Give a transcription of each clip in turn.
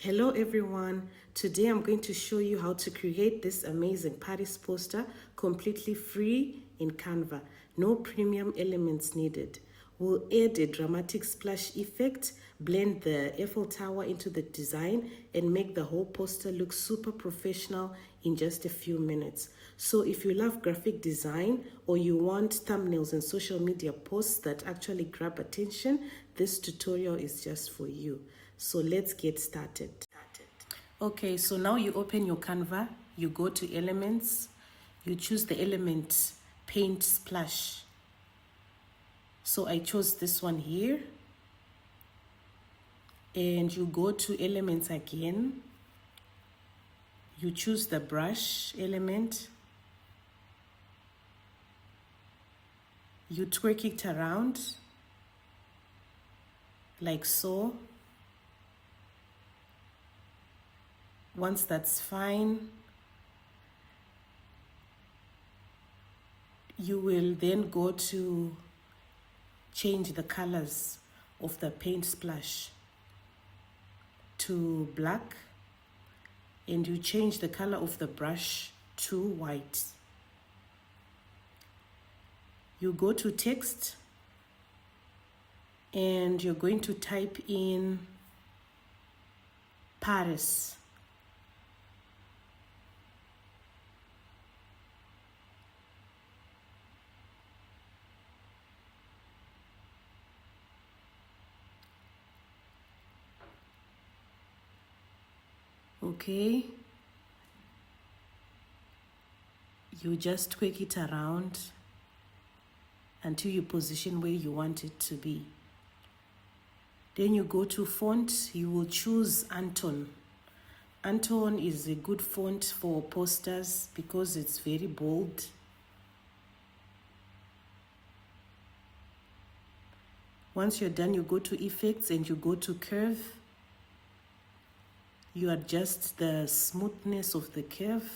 Hello everyone, today I'm going to show you how to create this amazing Paris poster completely free in Canva. No premium elements needed. We'll add a dramatic splash effect, blend the Eiffel Tower into the design, and make the whole poster look super professional in just a few minutes. So if you love graphic design or you want thumbnails and social media posts that actually grab attention, this tutorial is just for you. So let's get started. Okay, so now you open your Canva, you go to Elements, you choose the element Paint Splash. So I chose this one here. And you go to Elements again. You choose the brush element. You twerk it around like so. Once that's fine, you will then go to change the colors of the paint splash to black, and you change the color of the brush to white. You go to text and you're going to type in Paris. Okay, you just tweak it around until you position where you want it to be. Then you go to font, you will choose Anton. Anton is a good font for posters because it's very bold. Once you're done, you go to Effects and you go to Curve. You adjust the smoothness of the curve.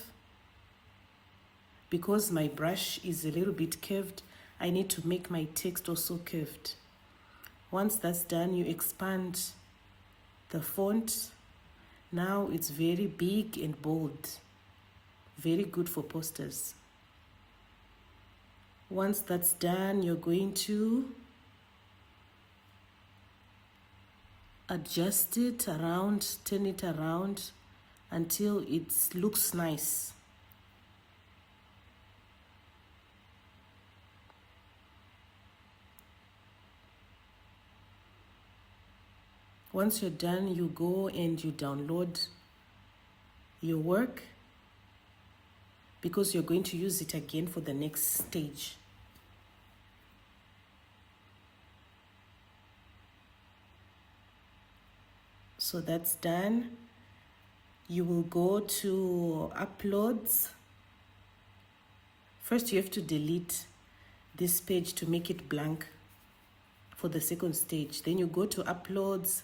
Because my brush is a little bit curved, I need to make my text also curved. Once that's done, you expand the font. Now it's very big and bold. Very good for posters. Once that's done, you're going to adjust it around, turn it around until it looks nice. Once you're done, you go and you download your work because you're going to use it again for the next stage. So that's done. You will go to Uploads. First, you have to delete this page to make it blank for the second stage. Then you go to Uploads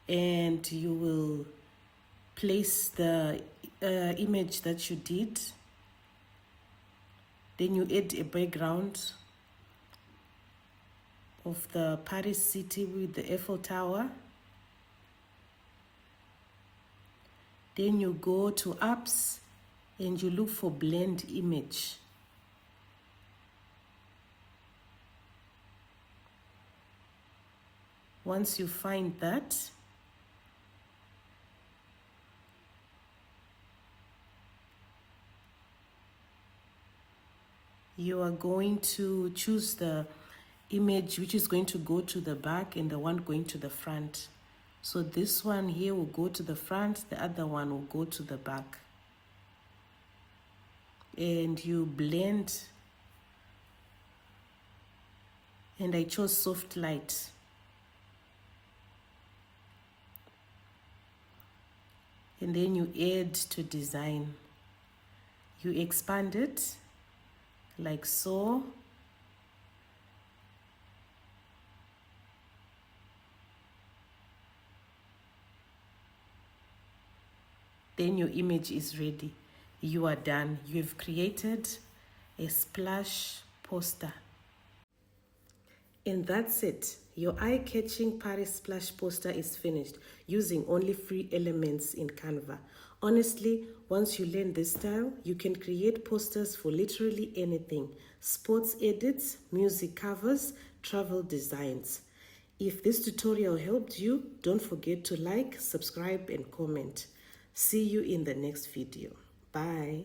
and you will place the image that you did. Then you add a background of the Paris city with the Eiffel Tower. Then you go to Apps and you look for Blend Image. Once you find that, you are going to choose the image which is going to go to the back and the one going to the front. So this one here will go to the front, the other one will go to the back. And you blend. And I chose soft light. And then you add to design. You expand it like so. Then your image is ready. You are done. You've created a splash poster. And that's it. Your eye-catching Paris splash poster is finished using only free elements in Canva. Honestly, once you learn this style, you can create posters for literally anything: sports edits, music covers, travel designs. If this tutorial helped you, don't forget to like, subscribe, and comment. See you in the next video. Bye.